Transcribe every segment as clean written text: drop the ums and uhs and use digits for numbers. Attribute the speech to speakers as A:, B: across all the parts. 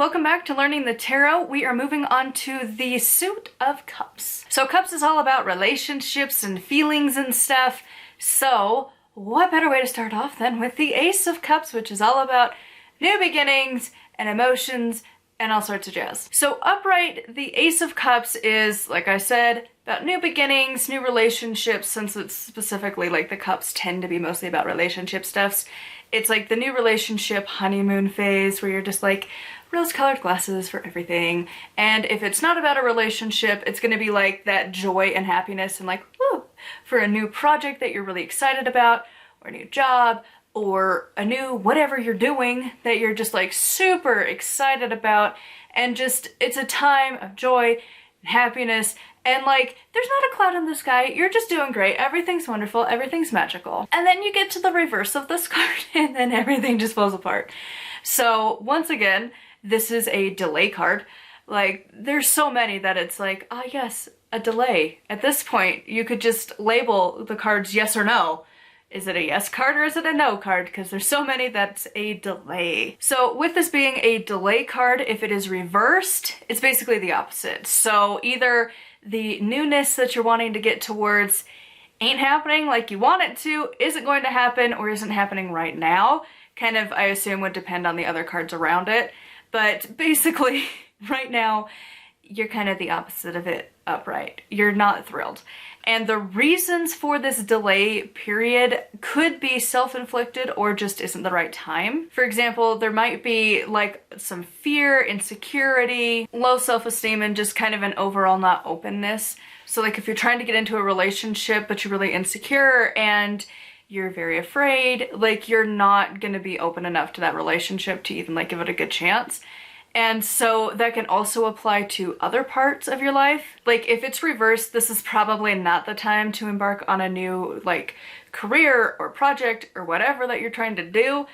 A: Welcome back to Learning the Tarot. We are moving on to the Suit of Cups. So Cups is all about relationships and feelings and stuff. So what better way to start off than with the Ace of Cups, which is all about new beginnings and emotions and all sorts of jazz. So upright, the Ace of Cups is, like I said, about new beginnings, new relationships, since it's specifically like the cups tend to be mostly about relationship stuffs. It's like the new relationship honeymoon phase where you're just like rose-colored glasses for everything. And if it's not about a relationship, it's gonna be like that joy and happiness and like, woo, for a new project that you're really excited about, or a new job, or a new whatever you're doing that you're just like super excited about. And just, it's a time of joy and happiness. And like, there's not a cloud in the sky, you're just doing great, everything's wonderful, everything's magical. And then you get to the reverse of this card and then everything just falls apart. So once again, this is a delay card. Like, there's so many that it's like, ah yes, a delay. At this point, you could just label the cards yes or no. Is it a yes card or is it a no card? Because there's so many that's a delay. So with this being a delay card, if it is reversed, it's basically the opposite. So either the newness that you're wanting to get towards ain't happening like you want it to, isn't going to happen, or isn't happening right now. Kind of, I assume, would depend on the other cards around it. But basically, right now, you're kind of the opposite of it upright. You're not thrilled. And the reasons for this delay period could be self-inflicted or just isn't the right time. For example, there might be like some fear, insecurity, low self-esteem, and just kind of an overall not openness. So like if you're trying to get into a relationship but you're really insecure and you're very afraid, like you're not gonna be open enough to that relationship to even like give it a good chance. And so that can also apply to other parts of your life. Like if it's reversed, this is probably not the time to embark on a new like career or project or whatever that you're trying to do.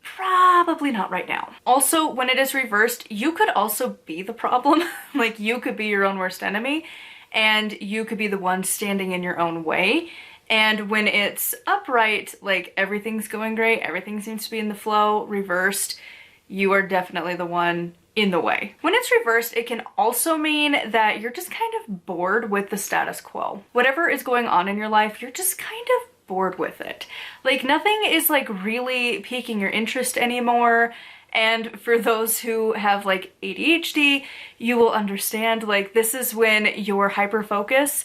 A: Probably not right now. Also, when it is reversed, you could also be the problem. Like you could be your own worst enemy and you could be the one standing in your own way. And when it's upright, like everything's going great, everything seems to be in the flow. Reversed, you are definitely the one in the way. When it's reversed, it can also mean that you're just kind of bored with the status quo. Whatever is going on in your life, you're just kind of bored with it. Like nothing is like really piquing your interest anymore. And for those who have like ADHD, you will understand like this is when your hyper focus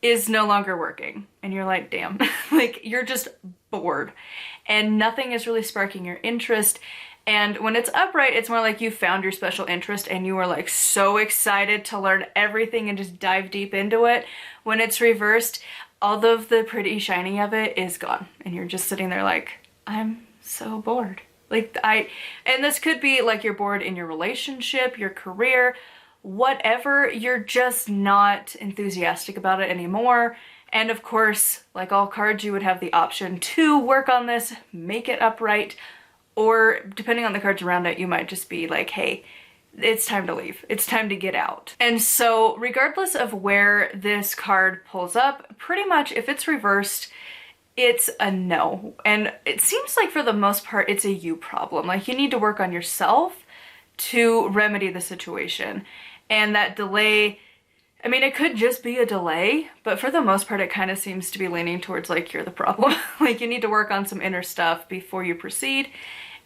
A: is no longer working and you're like, damn, like you're just bored and nothing is really sparking your interest. And when it's upright, it's more like you found your special interest and you are like so excited to learn everything and just dive deep into it. When it's reversed, all of the pretty shiny of it is gone. And you're just sitting there like, I'm so bored. Like and this could be like you're bored in your relationship, your career, whatever, you're just not enthusiastic about it anymore. And of course, like all cards, you would have the option to work on this, make it upright, or depending on the cards around it, you might just be like, hey, it's time to leave. It's time to get out. And so regardless of where this card pulls up, pretty much if it's reversed, it's a no. And it seems like for the most part, it's a you problem. Like you need to work on yourself to remedy the situation. And that delay, I mean, it could just be a delay, but for the most part, it kind of seems to be leaning towards like you're the problem. Like you need to work on some inner stuff before you proceed.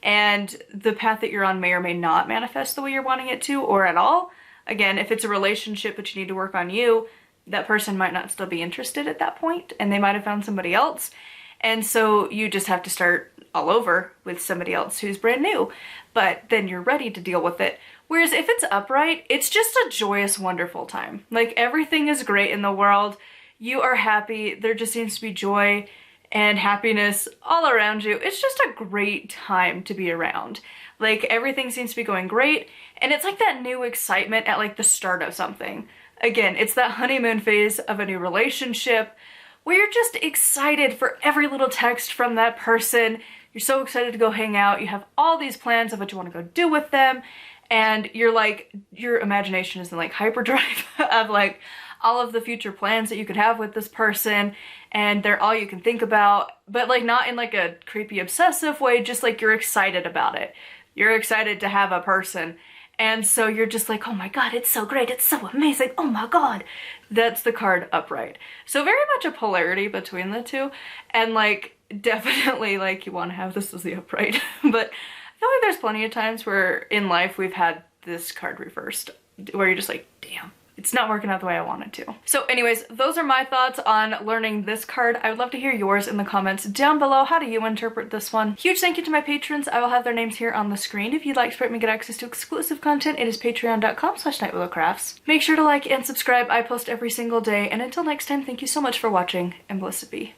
A: And the path that you're on may or may not manifest the way you're wanting it to, or at all. Again, if it's a relationship but you need to work on you, that person might not still be interested at that point, and they might have found somebody else. And so you just have to start all over with somebody else who's brand new, but then you're ready to deal with it. Whereas if it's upright, it's just a joyous, wonderful time. Like everything is great in the world. You are happy. There just seems to be joy and happiness all around you. It's just a great time to be around. Like everything seems to be going great. And it's like that new excitement at like the start of something. Again, it's that honeymoon phase of a new relationship where you're just excited for every little text from that person. You're so excited to go hang out. You have all these plans of what you want to go do with them. And you're like, your imagination is in like hyperdrive of like all of the future plans that you could have with this person, and they're all you can think about, but like not in like a creepy obsessive way, just like you're excited about it. You're excited to have a person, And so you're just like, oh my god, it's so great, it's so amazing, oh my god. That's the card upright. So very much a polarity between the two, and like definitely like you want to have this as the upright. But I feel like there's plenty of times where in life we've had this card reversed, where you're just like, damn, it's not working out the way I wanted to. So anyways, those are my thoughts on learning this card. I would love to hear yours in the comments down below. How do you interpret this one? Huge thank you to my patrons. I will have their names here on the screen. If you'd like to support me and get access to exclusive content, it is patreon.com/nightwillowcrafts. Make sure to like and subscribe. I post every single day. And until next time, thank you so much for watching, and blessed be.